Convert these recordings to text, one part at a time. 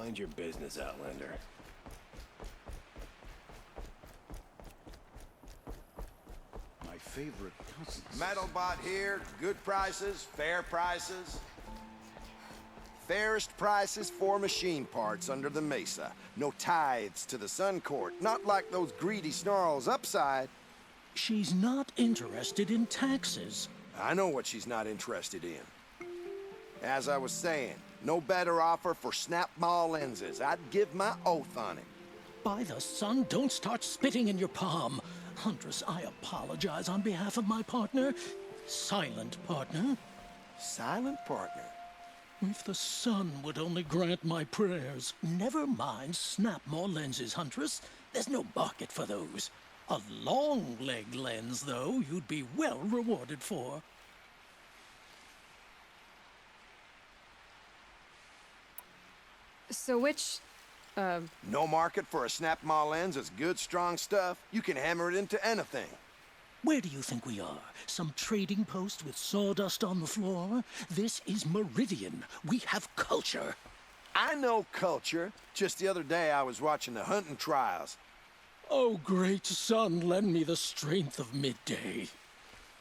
Mind your business, Outlander. My favorite cousins. Metalbot here, good prices, fair prices. Fairest prices for machine parts under the mesa. No tithes to the Sun Court, not like those greedy snarls upside. She's not interested in taxes. I know what she's not interested in. As I was saying, no better offer for snap maw lenses. I'd give my oath on it. By the sun, don't start spitting in your palm. Huntress, I apologize on behalf of my partner. Silent partner. Silent partner. If the sun would only grant my prayers. Never mind snap maw lenses, Huntress. There's no market for those. A long leg lens, though, you'd be well rewarded for. So which, No market for a snap maw lens is good, strong stuff. You can hammer it into anything. Where do you think we are? Some trading post with sawdust on the floor? This is Meridian. We have culture. I know culture. Just the other day I was watching the hunting trials. Oh, great sun, lend me the strength of midday.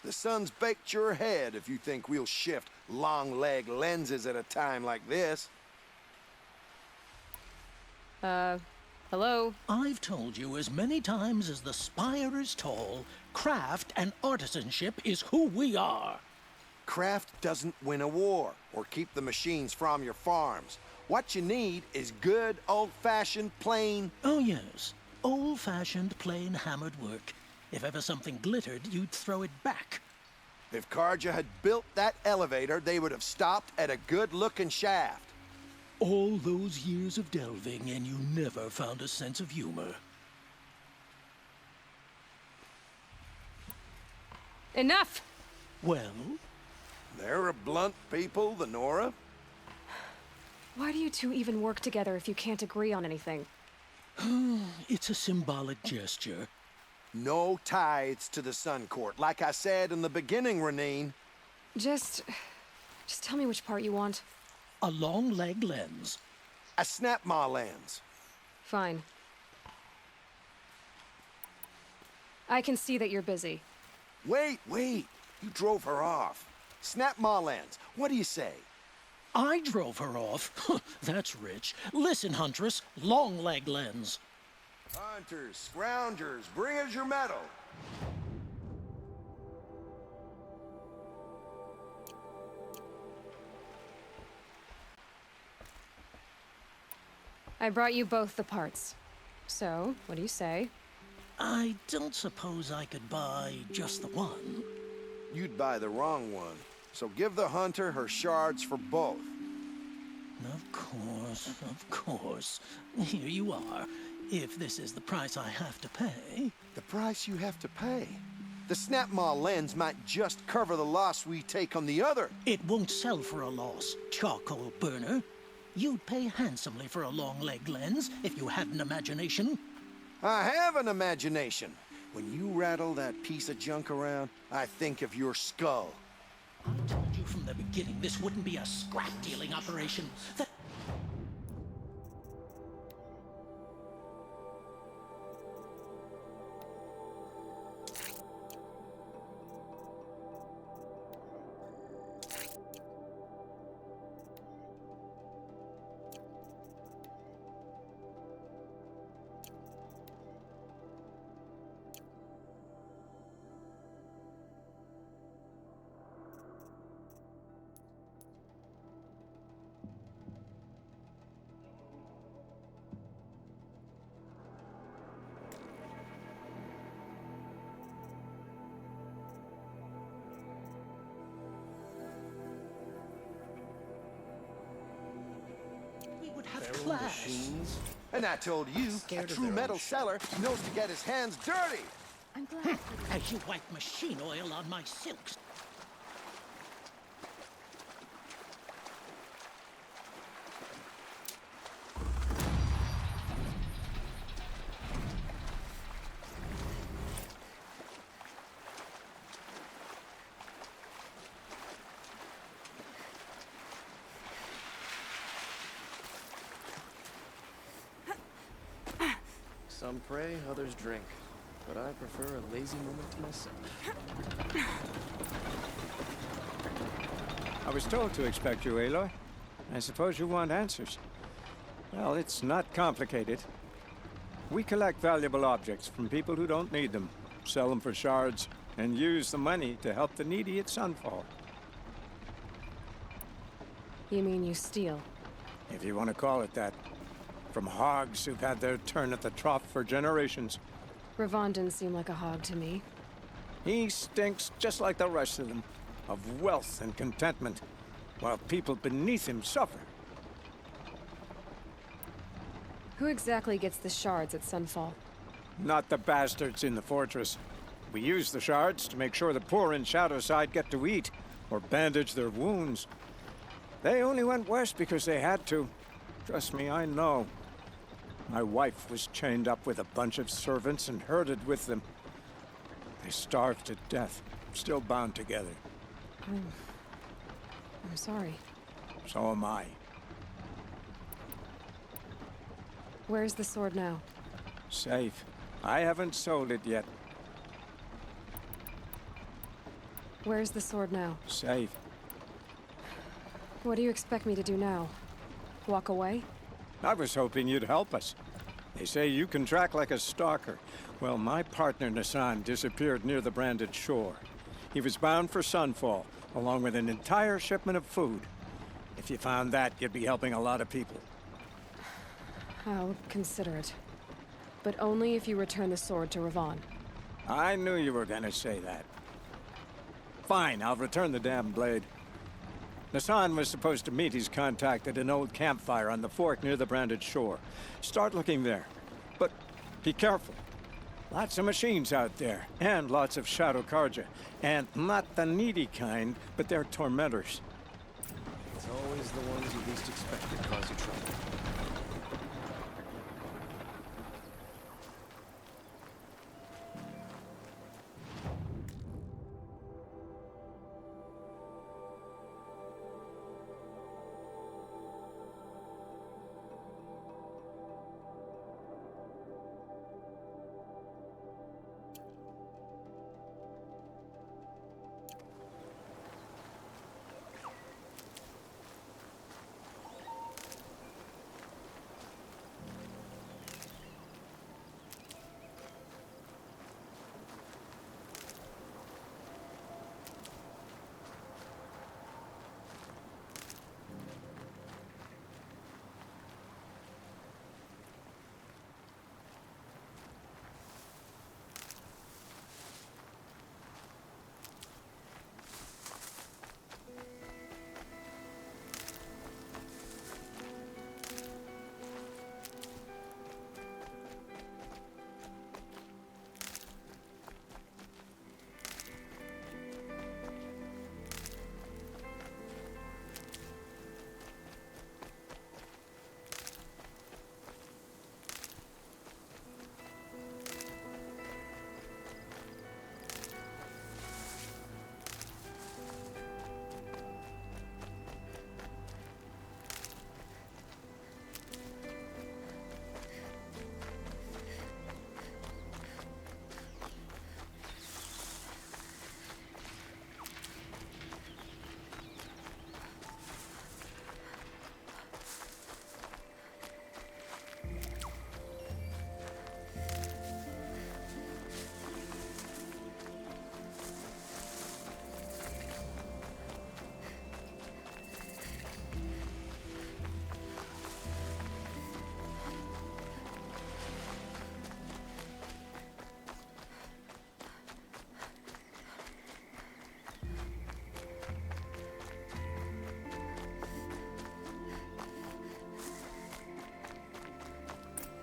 The sun's baked your head if you think we'll shift long leg lenses at a time like this. hello? I've told you as many times as the spire is tall, craft and artisanship is who we are. Craft doesn't win a war or keep the machines from your farms. What you need is good, old-fashioned, plain... Oh, yes. Old-fashioned, plain hammered work. If ever something glittered, you'd throw it back. If Karja had built that elevator, they would have stopped at a good-looking shaft. All those years of delving, and you never found a sense of humor. Enough! Well? They're a blunt people, the Nora. Why do you two even work together if you can't agree on anything? It's a symbolic gesture. No tithes to the Sun Court. Like I said in the beginning, Renine. Just tell me which part you want. A long leg lens. A snap maw lens. Fine. I can see that you're busy. Wait. You drove her off. Snap maw lens. What do you say? I drove her off. That's rich. Listen, Huntress, long leg lens. Hunters, scroungers, bring us your metal. I brought you both the parts. So, what do you say? I don't suppose I could buy just the one. You'd buy the wrong one. So give the hunter her shards for both. Of course. Here you are. If this is the price I have to pay. The price you have to pay. The snap maw lens might just cover the loss we take on the other. It won't sell for a loss, charcoal burner. You'd pay handsomely for a long leg lens if you had an imagination. I have an imagination. When you rattle that piece of junk around, I think of your skull. I told you from the beginning this wouldn't be a scrap-dealing operation. That... We would have class. And I told you, a true metal seller knows to get his hands dirty. I'm glad. As you wipe machine oil on my silks. Some pray, others drink. But I prefer a lazy moment to myself. I was told to expect you, Aloy. I suppose you want answers. Well, it's not complicated. We collect valuable objects from people who don't need them, sell them for shards, and use the money to help the needy at Sunfall. You mean you steal? If you want to call it that. From hogs who've had their turn at the trough for generations. Ravon didn't seem like a hog to me. He stinks just like the rest of them, of wealth and contentment, while people beneath him suffer. Who exactly gets the shards at Sunfall? Not the bastards in the fortress. We use the shards to make sure the poor in Shadowside get to eat, or bandage their wounds. They only went west because they had to. Trust me, I know. My wife was chained up with a bunch of servants and herded with them. They starved to death, still bound together. I'm sorry. So am I. Where's the sword now? Safe. I haven't sold it yet. Where's the sword now? Safe. What do you expect me to do now? Walk away? I was hoping you'd help us. They say you can track like a stalker. Well, my partner Nassan disappeared near the branded shore. He was bound for Sunfall, along with an entire shipment of food. If you found that, you'd be helping a lot of people. I'll consider it. But only if you return the sword to Ravon. I knew you were gonna say that. Fine, I'll return the damn blade. Nassan was supposed to meet his contact at an old campfire on the fork near the branded shore. Start looking there. But be careful. Lots of machines out there, and lots of Shadow Karja. And not the needy kind, but they're tormentors. It's always the ones you least expect that cause you trouble.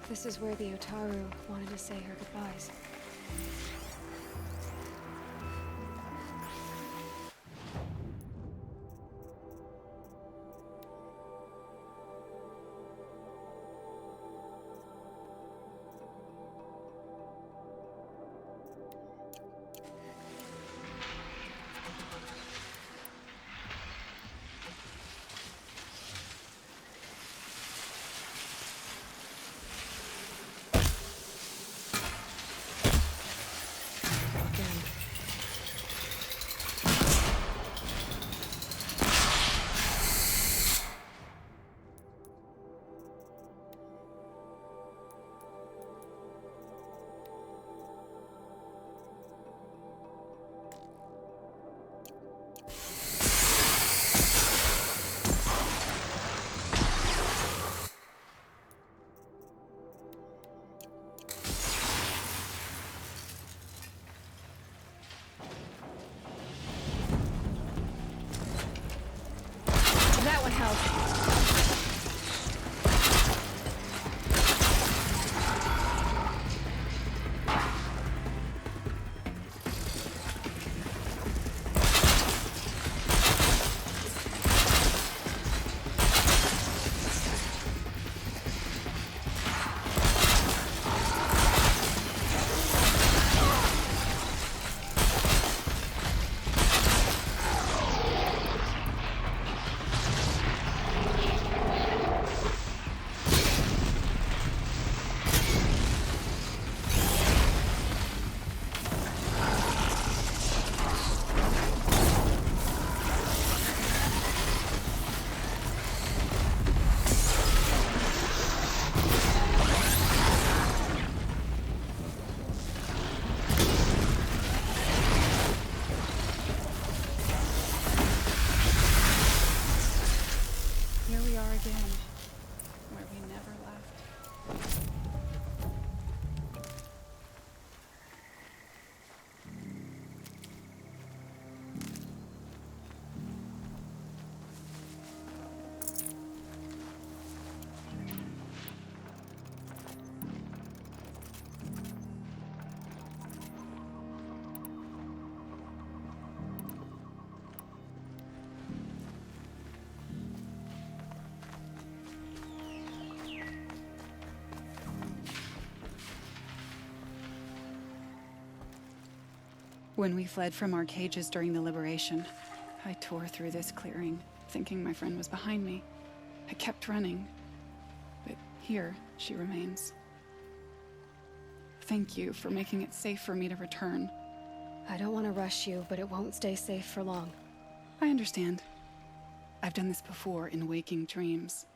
This is where the Otaru wanted to say her goodbyes. When we fled from our cages during the liberation, I tore through this clearing, thinking my friend was behind me. I kept running, but here she remains. Thank you for making it safe for me to return. I don't want to rush you, but it won't stay safe for long. I understand. I've done this before in waking dreams.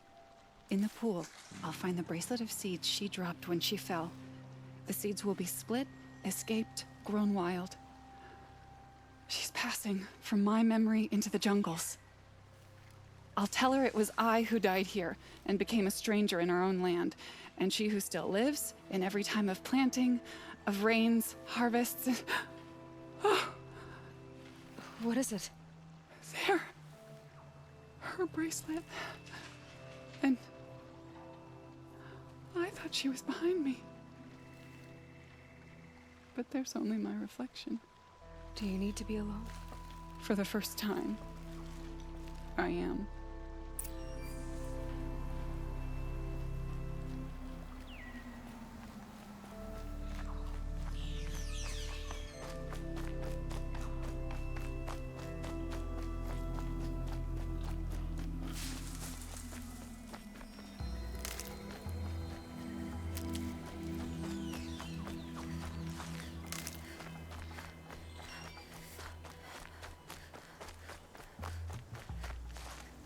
In the pool, I'll find the bracelet of seeds she dropped when she fell. The seeds will be split, escaped, grown wild. She's passing from my memory into the jungles. I'll tell her it was I who died here and became a stranger in our own land, and she who still lives in every time of planting, of rains, harvests, and... What is it? There. Her bracelet. And I thought she was behind me. But there's only my reflection. Do you need to be alone? For the first time, I am.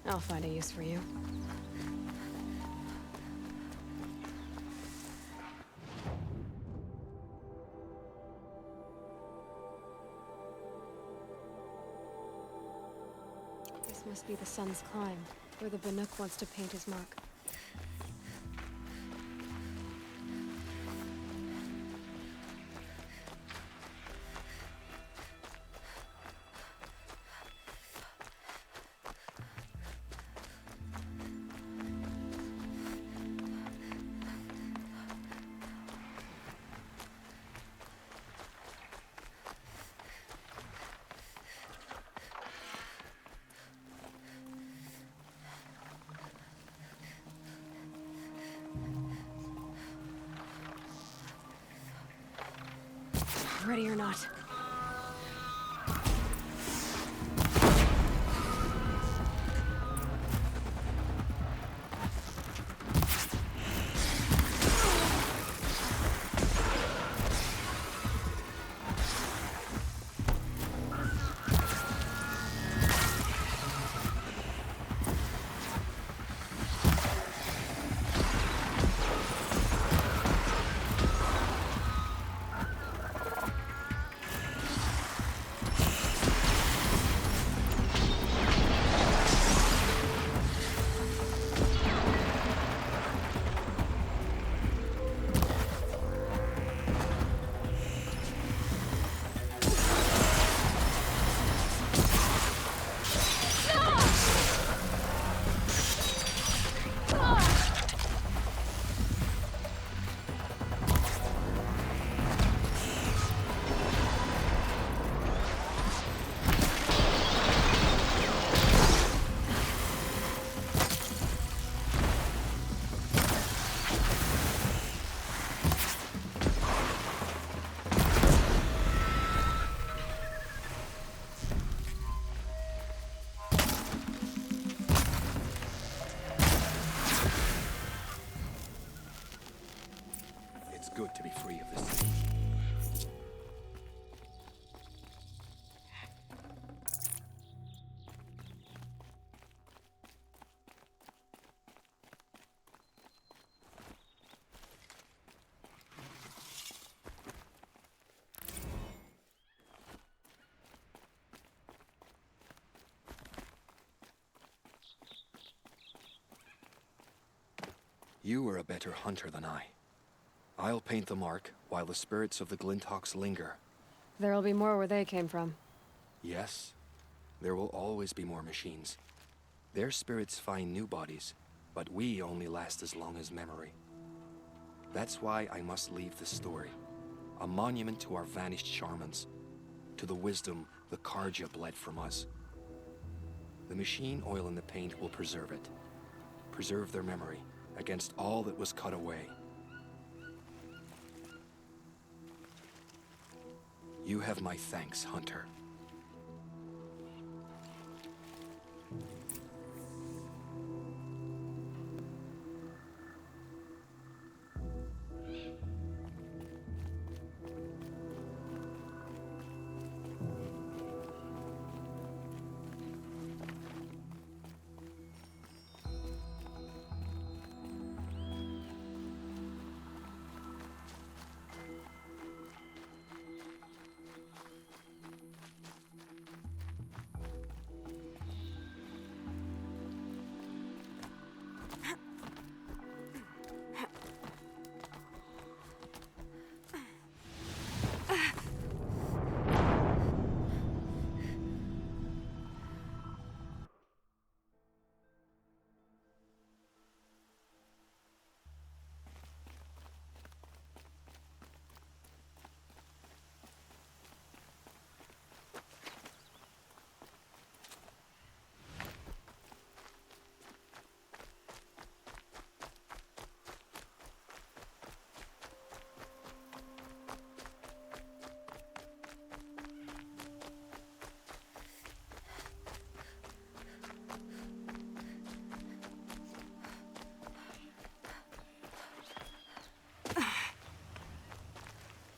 I'll find a use for you. This must be the sun's climb, where the Banuk wants to paint his mark. Ready or not. Good to be free of this. You are a better hunter than I. I'll paint the mark while the spirits of the Glinthawks linger. There'll be more where they came from. Yes, there will always be more machines. Their spirits find new bodies, but we only last as long as memory. That's why I must leave this story. A monument to our vanished shamans, to the wisdom the Karja bled from us. The machine oil in the paint will preserve it. Preserve their memory against all that was cut away. You have my thanks, Hunter.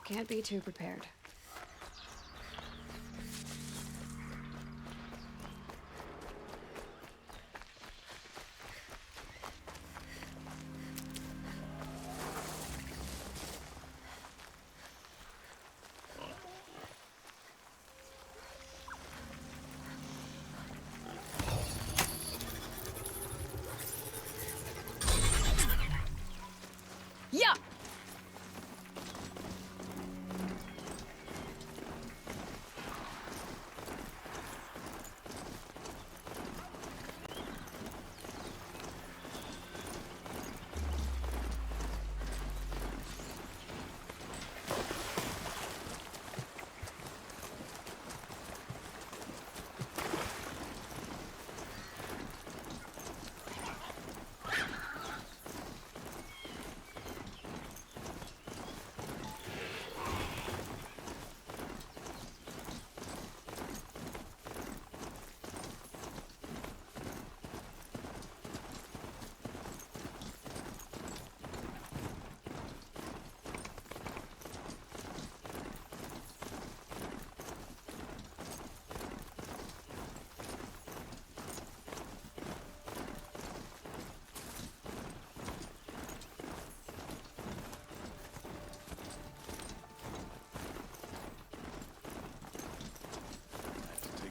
Can't be too prepared. Yeah!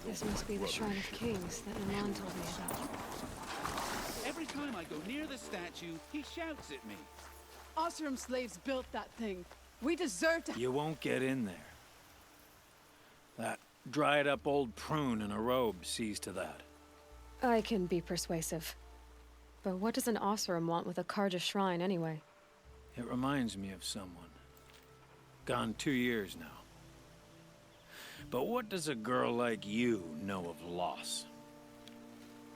This must be the Shrine of Kings that Milan told me about. Every time I go near the statue, he shouts at me. Osram slaves built that thing. We deserve to— You won't get in there. That dried-up old prune in a robe sees to that. I can be persuasive. But what does an Osram want with a Karja shrine, anyway? It reminds me of someone. Gone 2 years now. But what does a girl like you know of loss?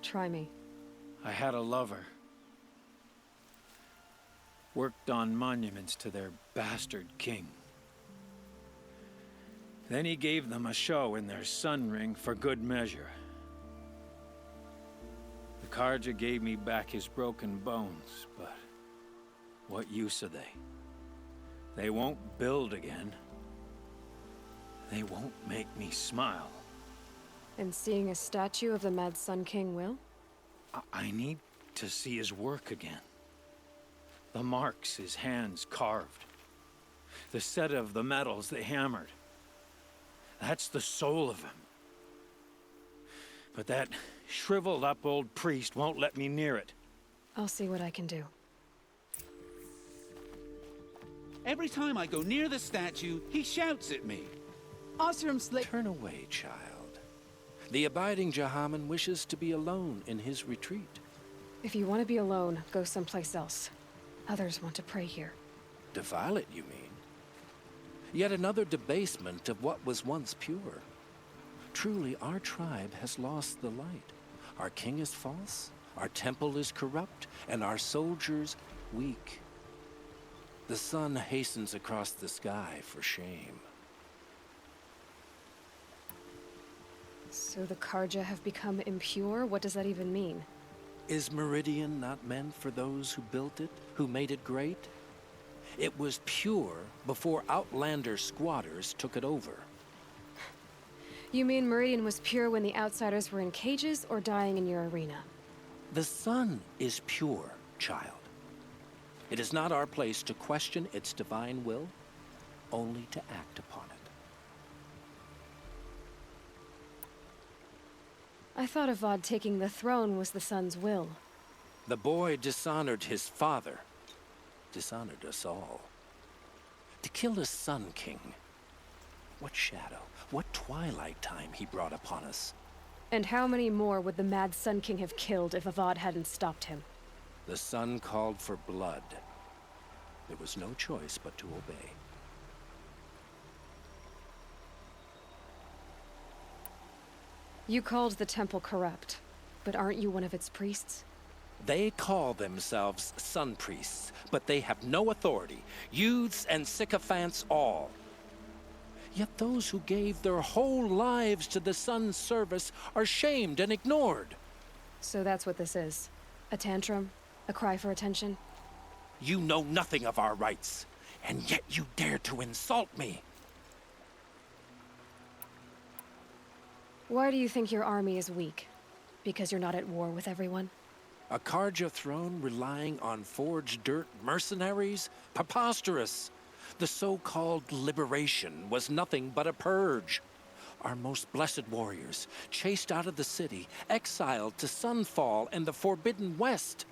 Try me. I had a lover. Worked on monuments to their bastard king. Then he gave them a show in their sun ring for good measure. The Karja gave me back his broken bones, but what use are they? They won't build again. They won't make me smile. And seeing a statue of the Mad Sun King will? I need to see his work again. The marks his hands carved. The set of the metals they hammered. That's the soul of him. But that shriveled up old priest won't let me near it. I'll see what I can do. Every time I go near the statue, he shouts at me. Osram slaves— Turn away, child. The abiding Jahaman wishes to be alone in his retreat. If you want to be alone, go someplace else. Others want to pray here. Defile it, you mean? Yet another debasement of what was once pure. Truly, our tribe has lost the light. Our king is false, our temple is corrupt, and our soldiers weak. The sun hastens across the sky for shame. So the Karja have become impure? What does that even mean? Is Meridian not meant for those who built it, who made it great? It was pure before Outlander squatters took it over. You mean Meridian was pure when the outsiders were in cages or dying in your arena? The sun is pure, child. It is not our place to question its divine will, only to act upon it. I thought Avad taking the throne was the sun's will. The boy dishonored his father, dishonored us all. To kill the Sun King, what shadow, what twilight time he brought upon us. And how many more would the mad Sun King have killed if Avad hadn't stopped him? The sun called for blood. There was no choice but to obey. You called the temple corrupt, but aren't you one of its priests? They call themselves sun priests, but they have no authority. Youths and sycophants all. Yet those who gave their whole lives to the sun's service are shamed and ignored. So that's what this is. A tantrum? A cry for attention? You know nothing of our rights, and yet you dare to insult me. Why do you think your army is weak? Because you're not at war with everyone? A Karja throne relying on forged dirt mercenaries? Preposterous! The so-called liberation was nothing but a purge. Our most blessed warriors, chased out of the city, exiled to Sunfall and the Forbidden West.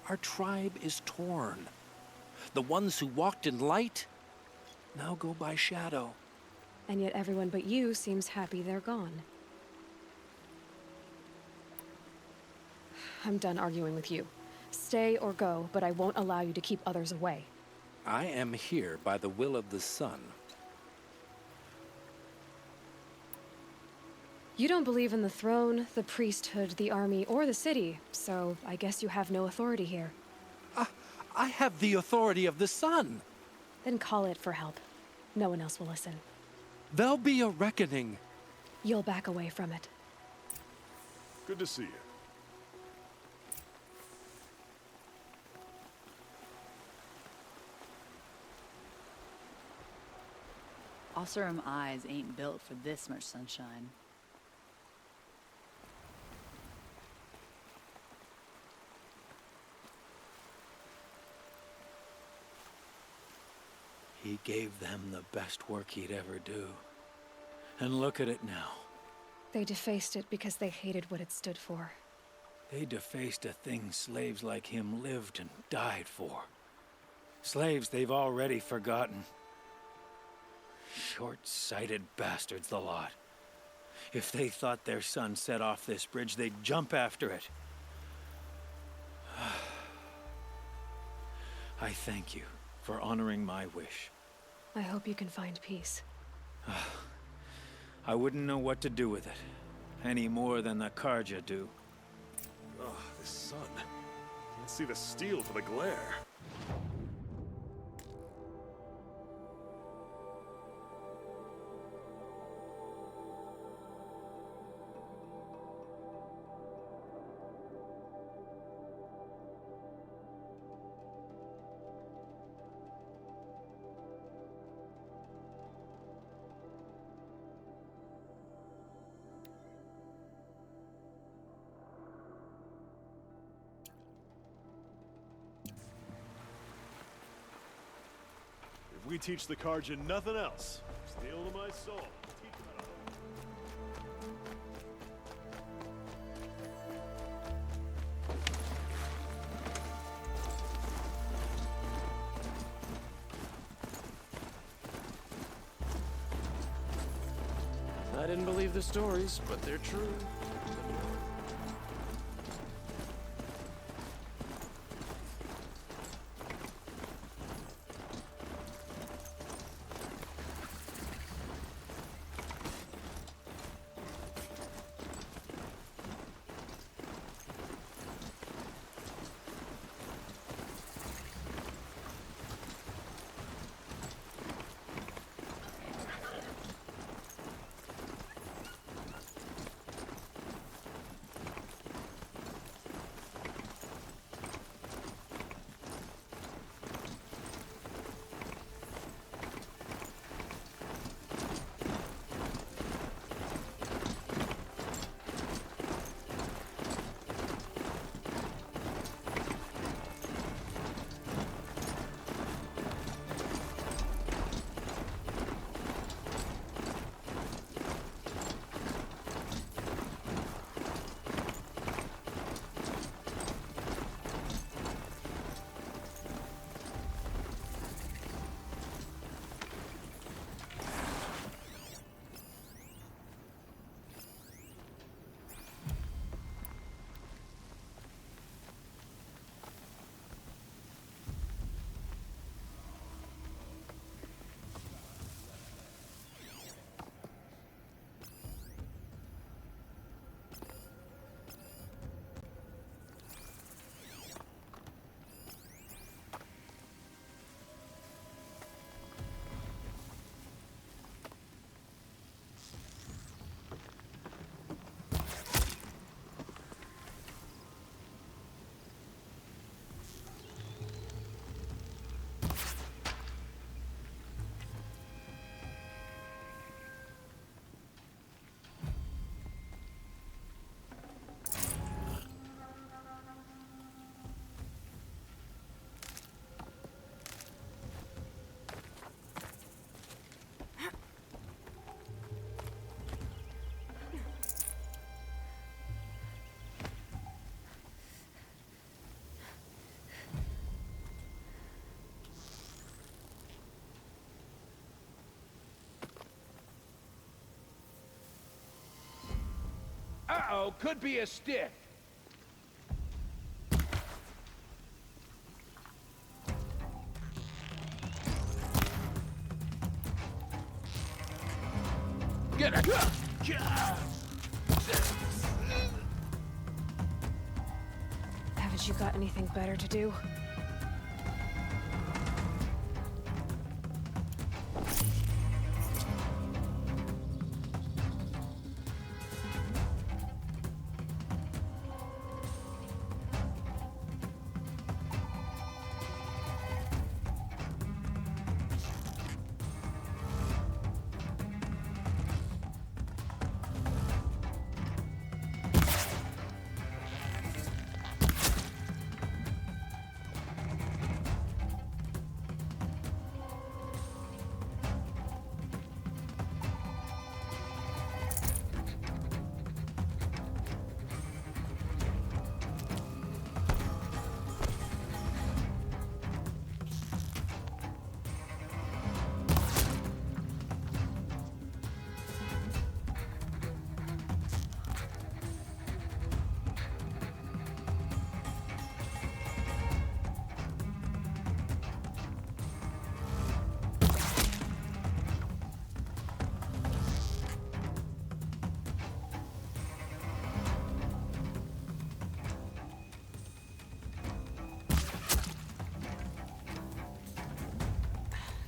Our tribe is torn. The ones who walked in light now go by shadow. And yet everyone but you seems happy they're gone. I'm done arguing with you. Stay or go, but I won't allow you to keep others away. I am here by the will of the sun. You don't believe in the throne, the priesthood, the army, or the city, so I guess you have no authority here. I have the authority of the sun. Then call it for help. No one else will listen. There'll be a reckoning. You'll back away from it. Good to see you. Osserum eyes ain't built for this much sunshine. He gave them the best work he'd ever do. And look at it now. They defaced it because they hated what it stood for. They defaced a thing slaves like him lived and died for. Slaves they've already forgotten. Short-sighted bastards, the lot. If they thought their son set off this bridge, they'd jump after it. I thank you for honoring my wish. I hope you can find peace. I wouldn't know what to do with it, any more than the Karja do. Ugh, this sun. Can't see the steel for the glare. If we teach the Karja nothing else, steel to my soul. Teach them how to hold. I didn't believe the stories, but they're true. know, could be a stiff. Get it! Haven't you got anything better to do?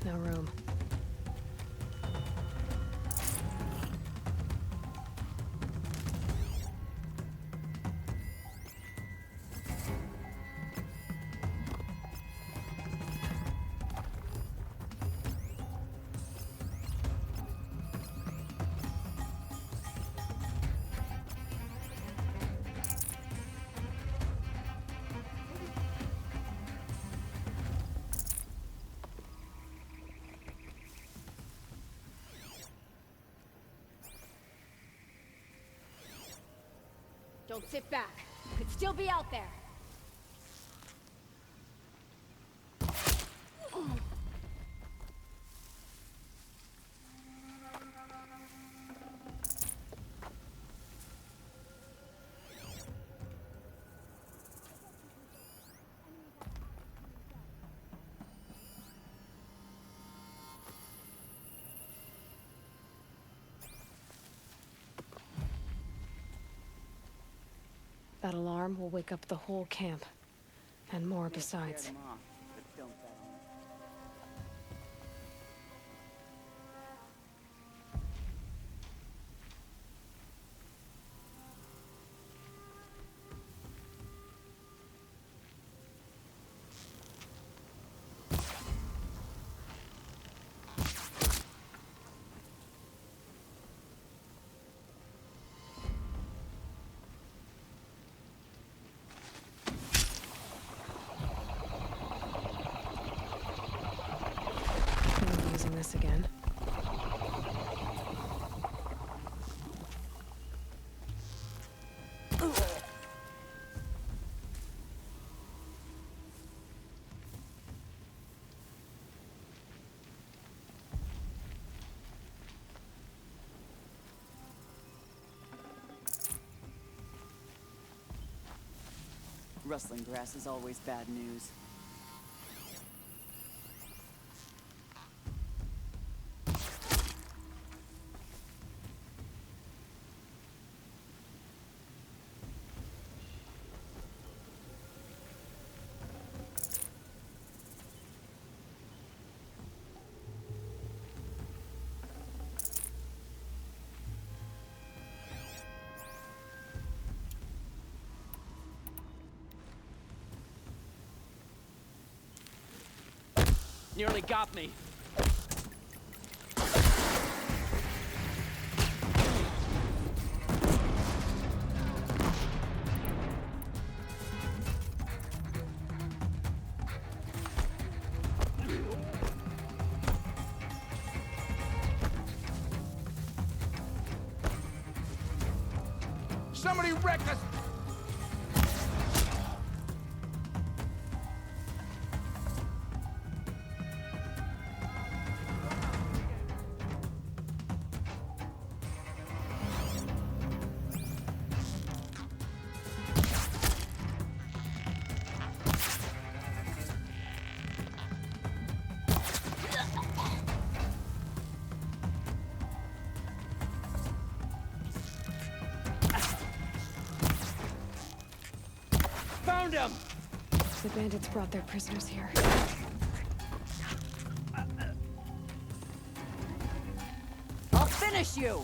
No room. Don't sit back. Could still be out there. That alarm will wake up the whole camp. And more besides. This again. Rustling grass is always bad news. Nearly got me. Somebody wreck us! found him! The bandits brought their prisoners here. I'll finish you!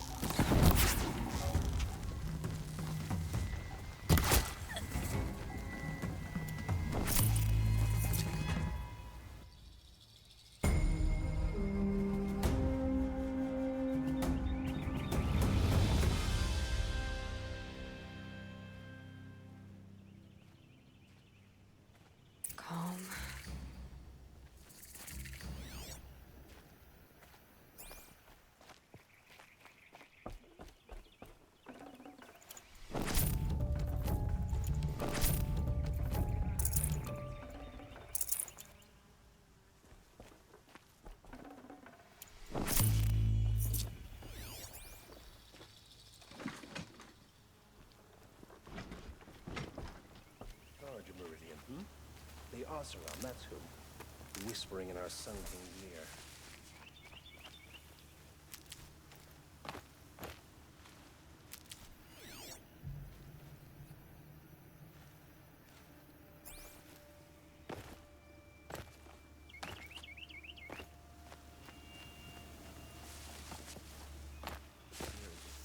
Calm. Charge of Meridian, The Oseram, that's who. Whispering in our sunken ear.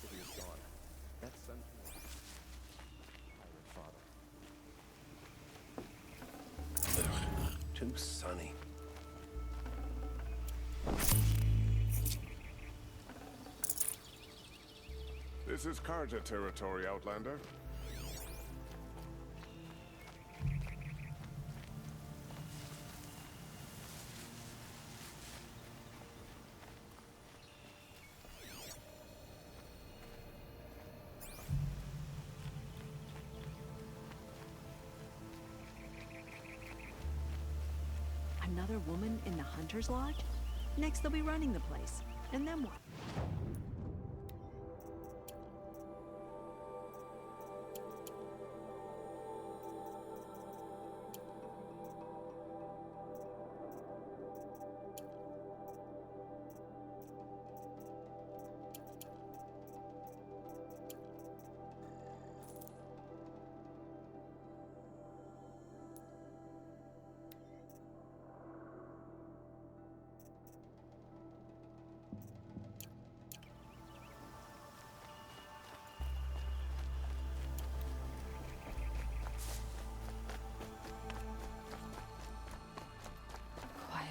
City is gone. That's Sun Pirate Father. Too sunny. This is Karja territory, Outlander. Another woman in the Hunter's Lodge? Next they'll be running the place. And then what?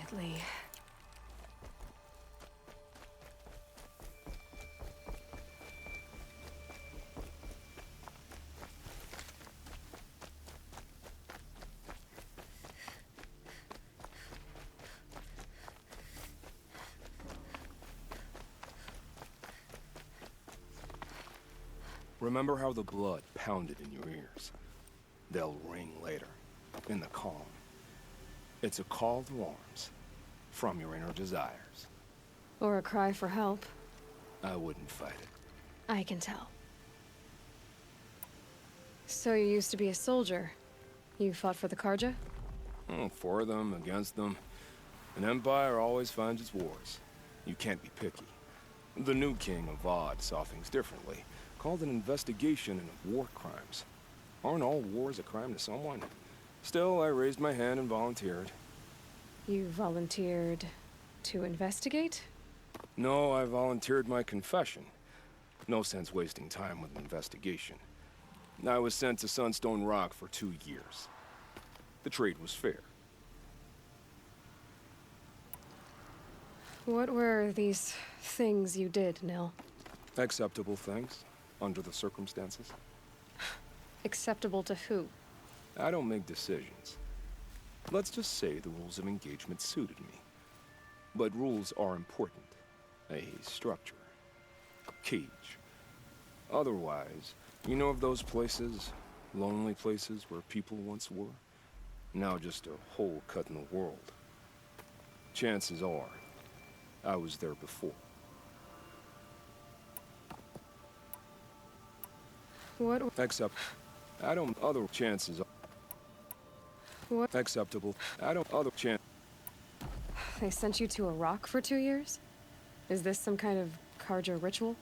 Quietly. Remember how the blood pounded in your ears? They'll ring later, in the calm. It's a call to arms, from your inner desires. Or a cry for help. I wouldn't fight it. I can tell. So you used to be a soldier. You fought for the Karja? Oh, for them, against them. An empire always finds its wars. You can't be picky. The new king of Vod saw things differently. Called an investigation into war crimes. Aren't all wars a crime to someone? Still, I raised my hand and volunteered. You volunteered to investigate? No, I volunteered my confession. No sense wasting time with an investigation. I was sent to Sunstone Rock for 2 years. The trade was fair. What were these things you did, Nil? Acceptable things, under the circumstances. Acceptable to who? I don't make decisions. Let's just say the rules of engagement suited me. But rules are important. A structure. A cage. Otherwise, you know of those places, lonely places where people once were? Now just a hole cut in the world. Chances are, I was there before. What? Except, I don't other chances are. What? Acceptable. I don't other chance. They sent you to a rock for 2 years? Is this some kind of Karja ritual?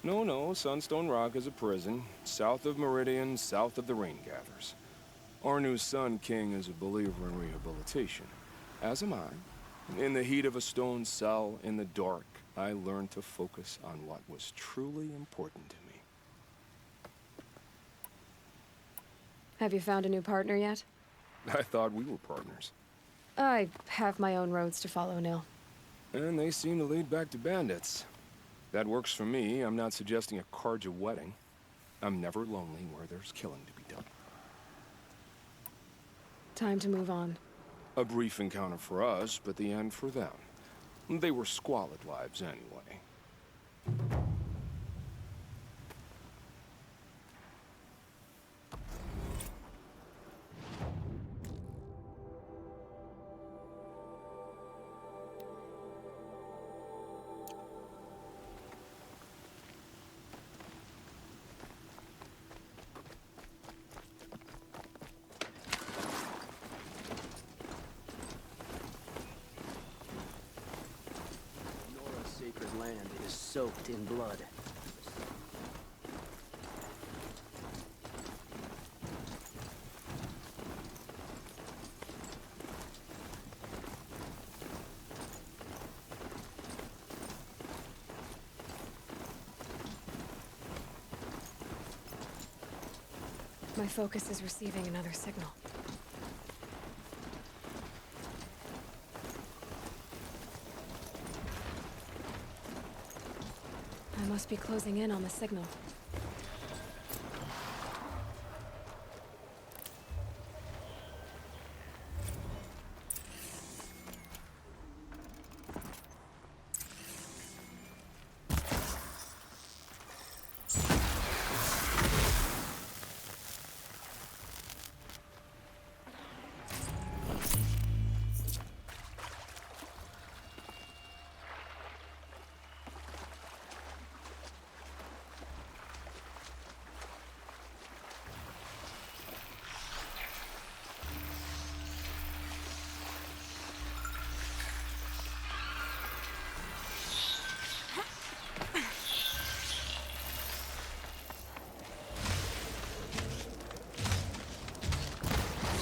No, Sunstone Rock is a prison, south of Meridian, south of the Rain Gathers. Our new Sun King is a believer in rehabilitation, as am I. In the heat of a stone cell, in the dark, I learned to focus on what was truly important to me. Have you found a new partner yet? I thought we were partners. I have my own roads to follow, Nil. And they seem to lead back to bandits. That works for me. I'm not suggesting a Karja wedding. I'm never lonely where there's killing to be done. Time to move on. A brief encounter for us, but the end for them. They were squalid lives anyway. Sacred land is soaked in blood. My focus is receiving another signal. I must be closing in on the signal.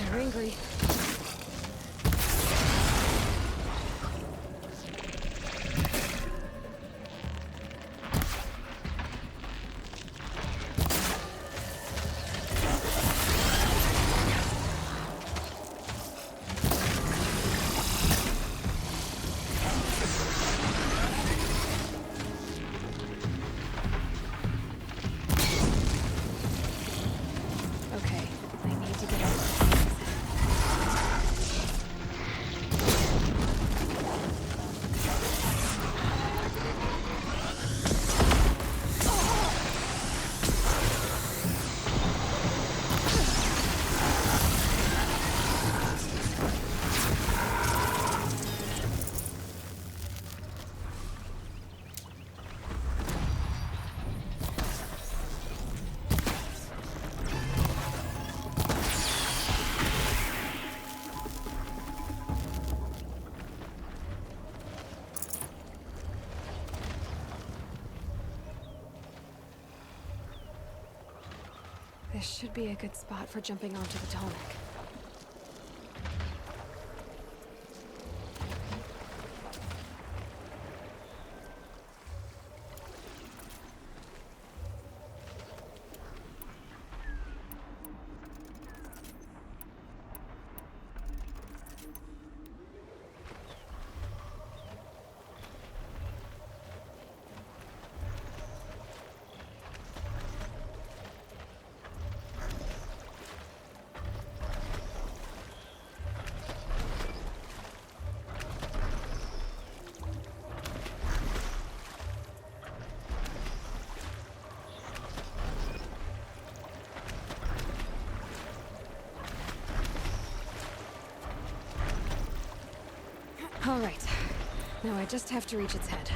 They're angry. Okay, I need to get out. This should be a good spot for jumping onto the tonic. All right. Now I just have to reach its head.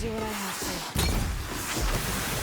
do what I have to.